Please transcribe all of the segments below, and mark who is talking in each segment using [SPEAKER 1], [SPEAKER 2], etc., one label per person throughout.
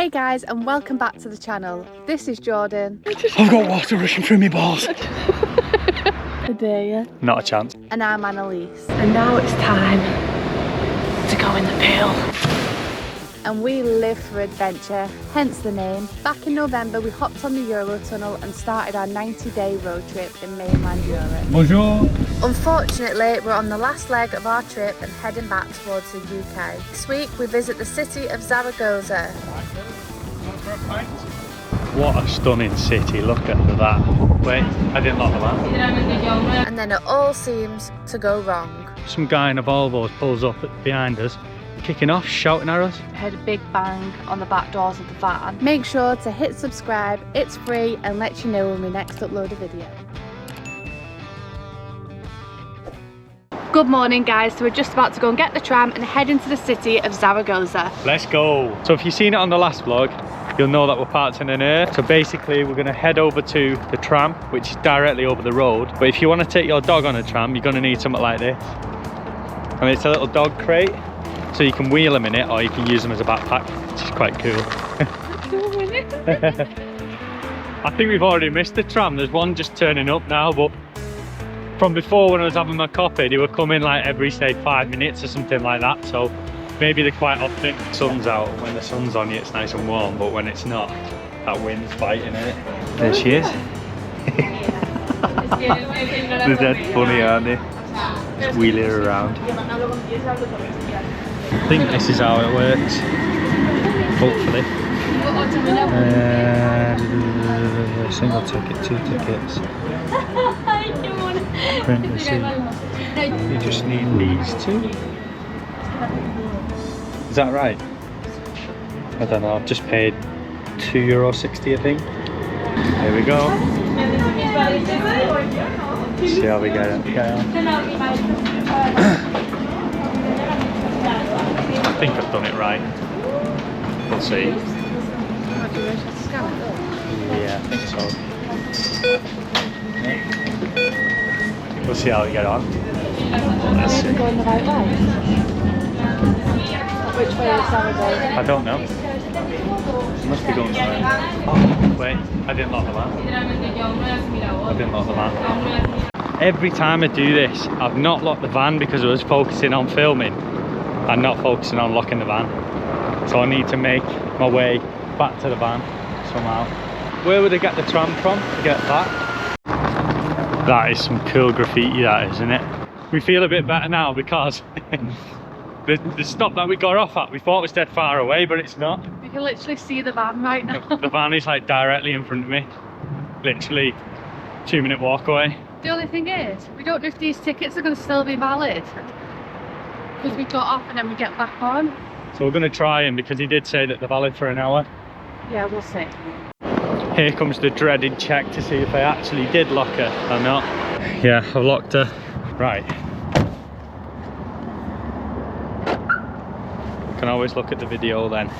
[SPEAKER 1] Hey guys, and welcome back to the channel. This is Jordan.
[SPEAKER 2] I've got water rushing through my balls.
[SPEAKER 1] I dare you.
[SPEAKER 2] Not a chance.
[SPEAKER 1] And I'm Annalise.
[SPEAKER 3] And now it's time to go in the pool.
[SPEAKER 1] And we live for adventure, hence the name. Back in November, we hopped on the Eurotunnel and started our 90-day road trip in mainland Europe.
[SPEAKER 2] Bonjour.
[SPEAKER 1] Unfortunately, we're on the last leg of our trip and heading back towards the UK. This week, we visit the city of Zaragoza.
[SPEAKER 2] What a stunning city, look at that. Wait, I didn't lock the lamp.
[SPEAKER 1] And then it all seems to go wrong.
[SPEAKER 2] Some guy in a Volvo pulls up behind us, kicking off, shouting at us.
[SPEAKER 1] I heard a big bang on the back doors of the van. Make sure to hit subscribe, it's free and lets you know when we next upload a video. Good morning guys, so we're just about to go and get the tram and head into the city of Zaragoza.
[SPEAKER 2] Let's go. So if you've seen it on the last vlog, you'll know that we're parked in an area. So basically we're going to head over to the tram, which is directly over the road. But if you want to take your dog on a tram, you're going to need something like this. And it's a little dog crate. So you can wheel them in it or you can use them as a backpack, which is quite cool. I think we've already missed the tram. There's one just turning up now, but from before when I was having my coffee, they were coming like every, say, 5 minutes or something like that. So maybe they're quite often. Sun's out. When the sun's on you, it's nice and warm, but when it's not, that wind's biting in it. There she is. They're dead funny, aren't they? Just wheeling around. I think this is how it works, hopefully. Single ticket, 2 tickets. Print receipt. You just need these 2. Is that right? I don't know, I've just paid €2.60 I think. Here we go. Let's see how we get it. I think I've done it right. We'll see. Yeah, I think so. We'll see how we get on. Let's see.
[SPEAKER 1] Going the right way? Which way is Zaragoza?
[SPEAKER 2] I don't know. Must be going somewhere. Wait, I didn't lock the lamp. I didn't lock the lamp. Every time I do this, I've not locked the van because I was focusing on filming and not focusing on locking the van. So I need to make my way back to the van somehow. Where would I get the tram from to get back? That is some cool graffiti, that is, isn't it? We feel a bit better now because the stop that we got off at, we thought was dead far away, but it's not.
[SPEAKER 1] You can literally see the van right now.
[SPEAKER 2] The van is like directly in front of me. Literally 2-minute walk away.
[SPEAKER 1] The only thing is, we don't know if these tickets are going to still be valid. Because we got off and then we get back on.
[SPEAKER 2] So we're going to try him because he did say that they're valid for an hour.
[SPEAKER 1] Yeah, we'll see.
[SPEAKER 2] Here comes the dreaded check to see if I actually did lock her or not. Yeah, I've locked her. Right. Can always look at the video then.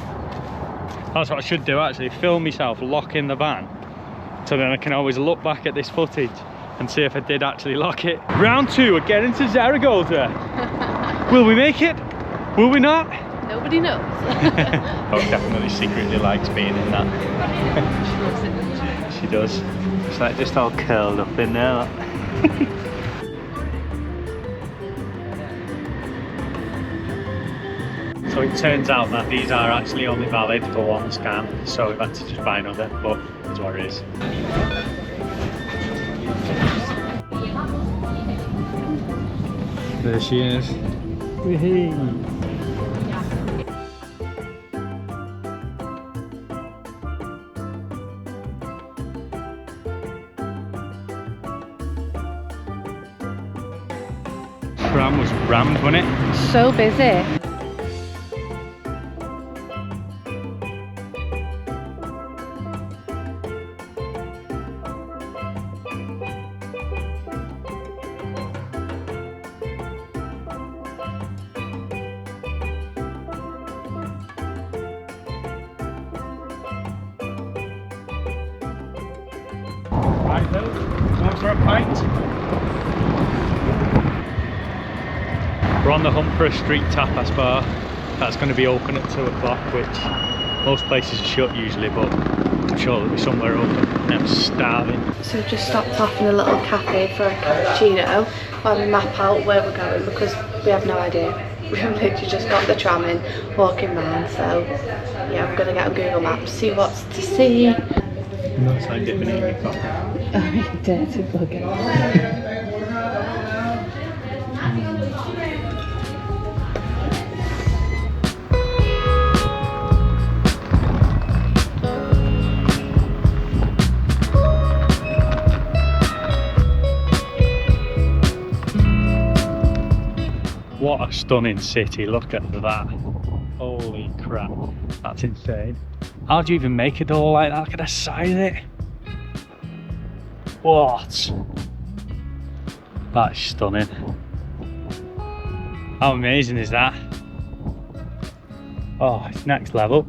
[SPEAKER 2] That's what I should do actually, film myself locking the van. So then I can always look back at this footage and see if I did actually lock it. Round 2, we're getting to Zaragoza. Will we make it? Will we not?
[SPEAKER 1] Nobody knows.
[SPEAKER 2] Oh, definitely secretly likes being in that.
[SPEAKER 1] She loves it, doesn't
[SPEAKER 2] She does. It's like just all curled up in there. So it turns out that these are actually only valid for 1 scan, so we've had to just buy another, but it's what it is. There she is. Woohoo! Tram was rammed, wasn't it?
[SPEAKER 1] So busy.
[SPEAKER 2] Right, Bill, time for a pint. We're on the hunt for a street tapas bar that's going to be open at 2 o'clock, which Most places are shut usually, but I'm sure there'll be somewhere open. I'm starving.
[SPEAKER 1] So we've just stopped off in a little cafe for a cappuccino while we map out where we're going because we have no idea. We've literally just got the tram in, walking round, so yeah, we're going to get on Google Maps, see what's to see.
[SPEAKER 2] No, it's like dipping in your coffee.
[SPEAKER 1] Oh, you dirty bugger.
[SPEAKER 2] What a stunning city, look at that. Holy crap, that's insane. How do you even make it all like that? Look at the size of it. What? That's stunning. How amazing is that? Oh, it's next level.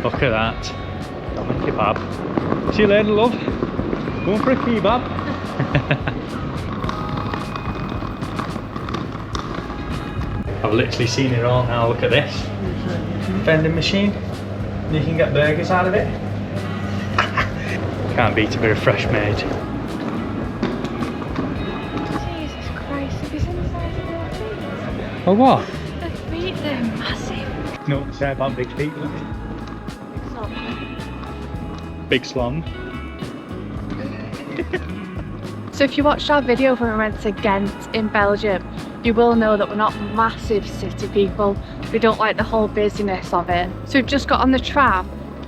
[SPEAKER 2] Look at that. Got a kebab. See you later, love. Going for a kebab. I've literally seen it all now, look at this. Vending machine. You can get burgers out of it. Can't beat a bit of fresh made.
[SPEAKER 1] Jesus Christ, have you seen the size of their feet?
[SPEAKER 2] Oh what?
[SPEAKER 1] Their feet, they're massive.
[SPEAKER 2] No, say about big feet, look. Big slong.
[SPEAKER 1] So if you watched our video when we went to Ghent in Belgium, you will know that we're not massive city people. We don't like the whole busyness of it. So we've just got on the tram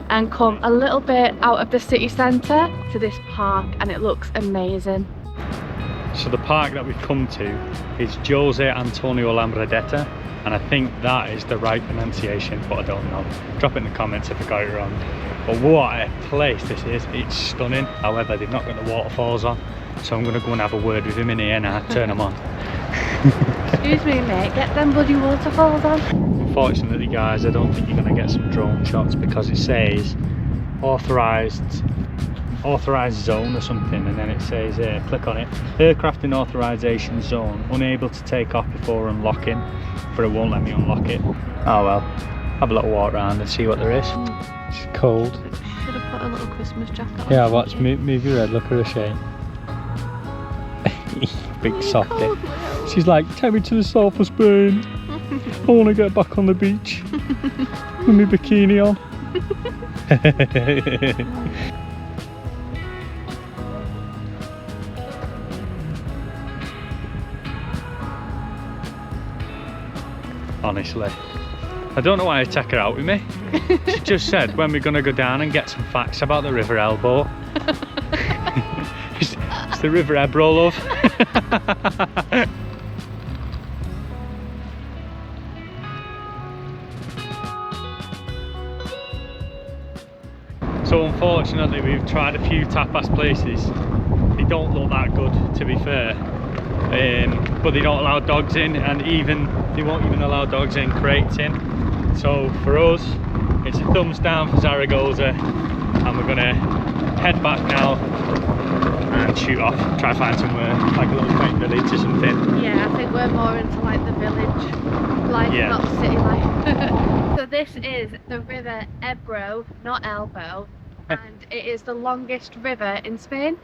[SPEAKER 1] and come a little bit out of the city centre to this park, and it looks amazing.
[SPEAKER 2] So the park that we've come to is Jose Antonio Lambradetta, and I think that is the right pronunciation, but I don't know. Drop it in the comments if I got it wrong. But what a place this is, it's stunning. However, they've not got the waterfalls on, so I'm going to go and have a word with him in here now, turn them on.
[SPEAKER 1] Excuse me mate, get them bloody waterfalls on.
[SPEAKER 2] Unfortunately guys, I don't think you're going to get some drone shots because it says authorised zone or something, and then it says click on it, aircraft in authorisation zone, unable to take off before unlocking, but it won't let me unlock it. Oh well, have a little walk around and see what there is. It's cold.
[SPEAKER 1] Should have put a little Christmas jacket on.
[SPEAKER 2] Yeah, watch, move your head, look at her shade. Big softy. She's like, take me to the south of Spain. I want to get back on the beach with my bikini on. Honestly, I don't know why I take her out with me. She just said when we're going to go down and get some facts about the River Elbow. It's the River Ebro, love. So unfortunately we've tried a few tapas places. They don't look that good, to be fair. But they don't allow dogs in, and they won't even allow dogs in crates in. So for us, it's a thumbs down for Zaragoza, and we're gonna head back now and shoot off, try to find somewhere like a little quaint village or something.
[SPEAKER 1] Yeah, I think we're more into like the village life,
[SPEAKER 2] Yeah.
[SPEAKER 1] not the city life. So this is the River Ebro, not Elbow, and it is the longest river in Spain.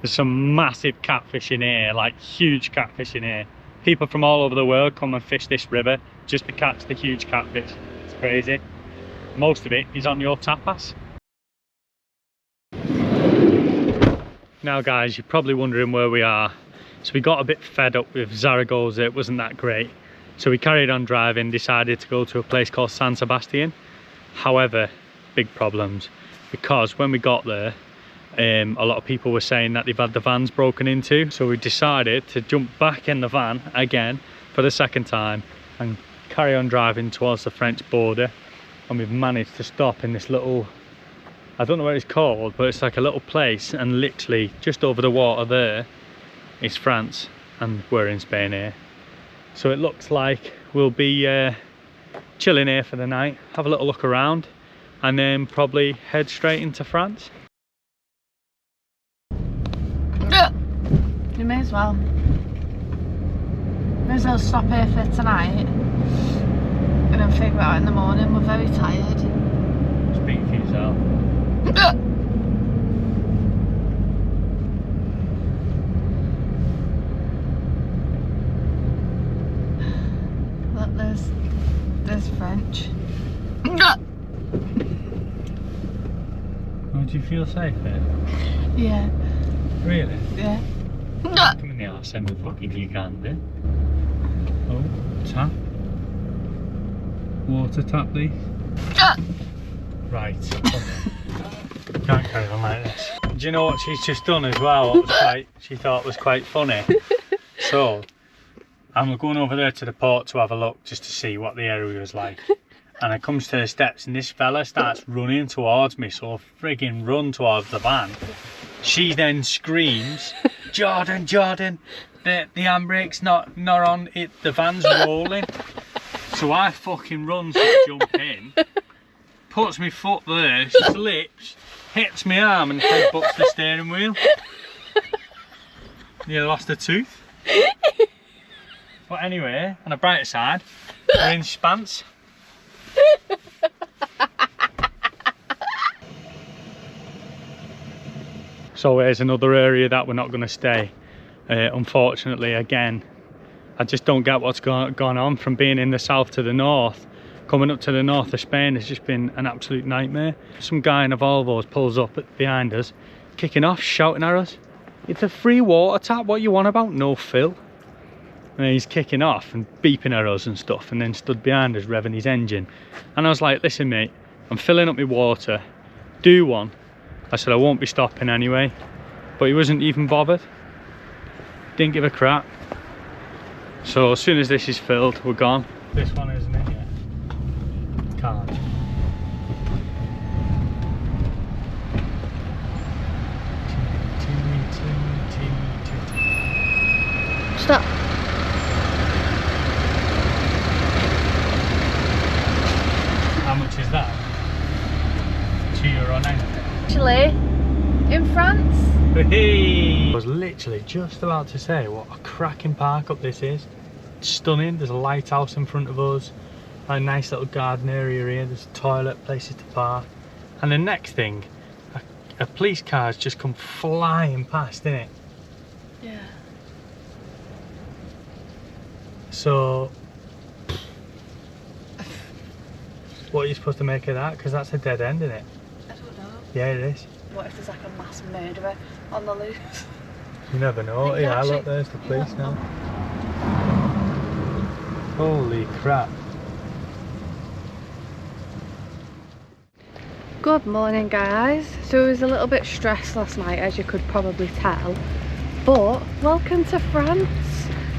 [SPEAKER 2] There's some massive catfish in here, like huge catfish in here. People from all over the world come and fish this river just to catch the huge catfish. It's crazy. Most of it is on your tapas. Now guys, you're probably wondering where we are. So we got a bit fed up with Zaragoza, it wasn't that great. So we carried on driving, decided to go to a place called San Sebastian. However, big problems, because when we got there, a lot of people were saying that they've had the vans broken into. So we decided to jump back in the van again for the second time and carry on driving towards the French border. And we've managed to stop in this little, I don't know what it's called, but it's like a little place, and literally just over the water there is France, and we're in Spain here. So it looks like we'll be chilling here for the night, have a little look around, and then probably head straight into France.
[SPEAKER 1] You may as well. May as well stop here for tonight and then figure it out in the morning. We're very tired.
[SPEAKER 2] It's been yourself.
[SPEAKER 1] Look, there's French.
[SPEAKER 2] Oh, do you feel safe there?
[SPEAKER 1] Yeah.
[SPEAKER 2] Really?
[SPEAKER 1] Yeah.
[SPEAKER 2] Come in the arse end of fucking Uganda. Oh, tap. Water tap, please. Right. Can't carry on like this. Do you know what she's just done as well? What was she thought was quite funny. So, I'm going over there to the port to have a look just to see what the area was like. And I comes to the steps and this fella starts running towards me, so I frigging run towards the van. She then screams, Jordan, Jordan, the handbrake's not on, the van's rolling. So I fucking run to jump in, puts my foot there, slips, hits my arm and headbutts the steering wheel. Nearly lost a tooth. But anyway, on a brighter side, we're in Spance. So here's another area that we're not going to stay. Unfortunately, again, I just don't get what's gone on from being in the south to the north. Coming up to the north of Spain has just been an absolute nightmare. Some guy in a Volvo pulls up behind us, kicking off, shouting at us. It's a free water tap, what you want about? No fill. And he's kicking off and beeping at us and stuff, and then stood behind us revving his engine. And I was like, listen mate, I'm filling up my water, do one. I said I won't be stopping anyway, but he wasn't even bothered. Didn't give a crap. So as soon as this is filled, we're gone. This one isn't it yet? Can't.
[SPEAKER 1] Stop.
[SPEAKER 2] How much is that? €2.90.
[SPEAKER 1] Actually, in France.
[SPEAKER 2] Hey! I was literally just about to say what a cracking park up this is. It's stunning. There's a lighthouse in front of us, a nice little garden area here. There's a toilet, places to park, and the next thing, a police car's just come flying past, innit?
[SPEAKER 1] Yeah.
[SPEAKER 2] So, what are you supposed to make of that? Because that's a dead end, isn't it?
[SPEAKER 1] I don't know.
[SPEAKER 2] Yeah, it is.
[SPEAKER 1] What if there's like a mass murderer on the loose?
[SPEAKER 2] You never know.
[SPEAKER 1] Like,
[SPEAKER 2] Yeah,
[SPEAKER 1] actually,
[SPEAKER 2] look, there's the police now. Holy crap.
[SPEAKER 1] Good morning guys. So I was a little bit stressed last night, as you could probably tell, but welcome to France.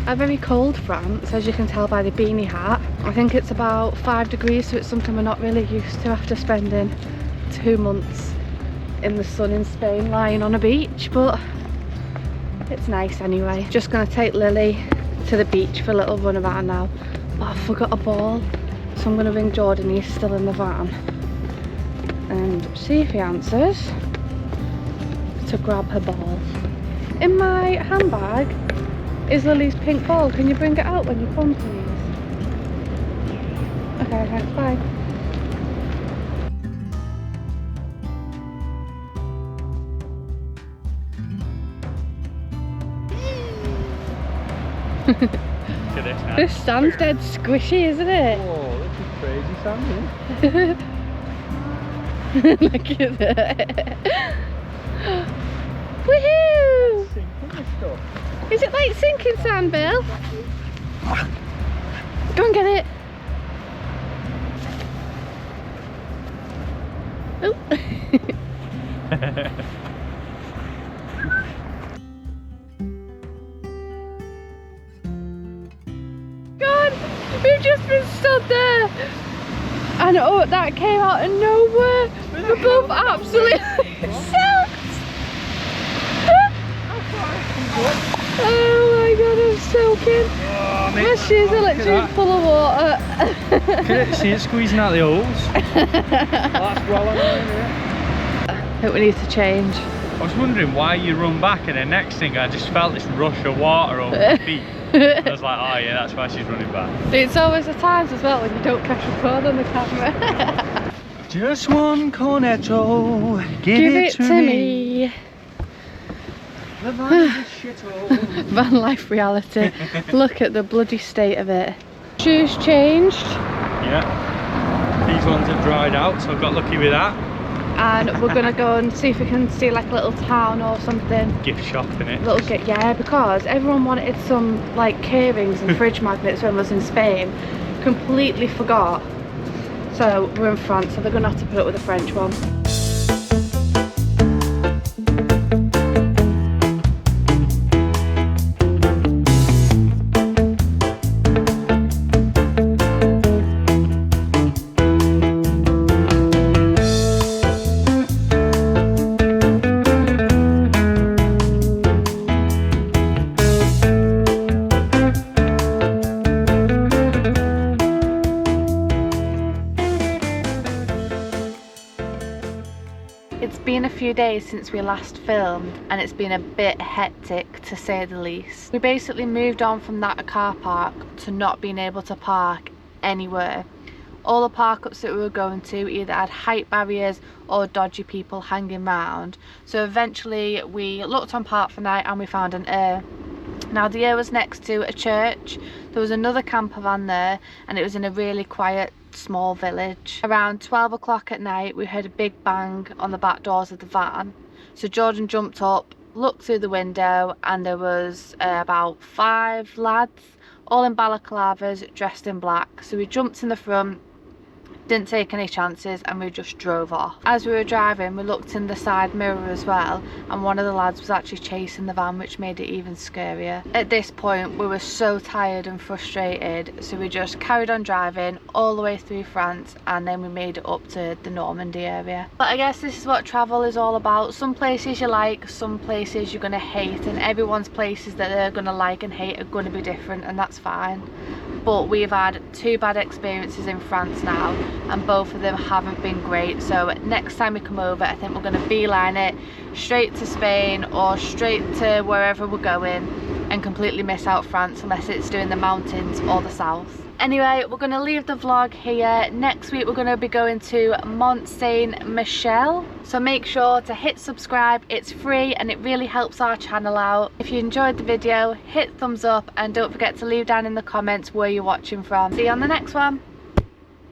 [SPEAKER 1] A very cold France, as you can tell by the beanie hat. I think it's about 5 degrees, so it's something we're not really used to after spending 2 months in the sun in Spain lying on a beach, but it's nice anyway. Just gonna take Lily to the beach for a little run about now. But I forgot a ball, so I'm gonna ring Jordan, he's still in the van, and see if he answers, to grab her ball. In my handbag is Lily's pink ball. Can you bring it out when you come, please? Okay, thanks, bye.
[SPEAKER 2] Look at this now.
[SPEAKER 1] This sand's dead squishy, isn't it?
[SPEAKER 2] Oh, this is crazy sand,
[SPEAKER 1] Look at that. Woohoo! Is it like sinking sand, Bill? Go and get it. Oh. God, we've just been stood there. And oh, that came out of nowhere. We're both absolutely soaked. Oh my god, I'm soaking.
[SPEAKER 2] Oh, mate,
[SPEAKER 1] My shoes are literally full of water.
[SPEAKER 2] look at it, see it squeezing out the holes. That's well on there, yeah.
[SPEAKER 1] I think we need to change.
[SPEAKER 2] I was wondering why you run back, and the next thing I just felt this rush of water over my feet. I was like, oh yeah, that's why she's running back.
[SPEAKER 1] It's always the times as well when you don't catch record on the camera.
[SPEAKER 2] Just one cornetto, give it to me. The van is a shithole.
[SPEAKER 1] Van life reality. Look at the bloody state of it. Shoes changed.
[SPEAKER 2] Yeah. These ones have dried out, so I've got lucky with that.
[SPEAKER 1] And we're gonna go and see if we can see like a little town or something.
[SPEAKER 2] Gift shop in it.
[SPEAKER 1] Little gift, yeah, because everyone wanted some like K-rings and fridge magnets when I was in Spain. Completely forgot. So we're in France, so they're gonna have to put up with a French one. It's been a few days since we last filmed and it's been a bit hectic to say the least. We basically moved on from that car park to not being able to park anywhere. All the park ups that we were going to either had height barriers or dodgy people hanging round. So eventually we looked on Park for Night and we found an Air. Now the Air was next to a church. There was another camper van there and it was in a really quiet small village. Around 12 o'clock at night we heard a big bang on the back doors of the van. So Jordan jumped up, looked through the window, and there was about 5 lads all in balaclavas dressed in black. So we jumped in the front, didn't take any chances, and we just drove off. As we were driving we looked in the side mirror as well, and one of the lads was actually chasing the van, which made it even scarier. At this point we were so tired and frustrated, so we just carried on driving all the way through France, and then we made it up to the Normandy area. But I guess this is what travel is all about. Some places you like, some places you're gonna hate, and everyone's places that they're gonna like and hate are gonna be different, and that's fine. But we've had 2 bad experiences in France now, and both of them haven't been great. So next time we come over I think we're going to beeline it straight to Spain or straight to wherever we're going and completely miss out France unless it's doing the mountains or the south. Anyway, we're going to leave the vlog here. Next week we're going to be going to Mont Saint Michel, so make sure to hit subscribe. It's free and it really helps our channel out. If you enjoyed the video, hit thumbs up and don't forget to leave down in the comments where you're watching from. See you on the next one.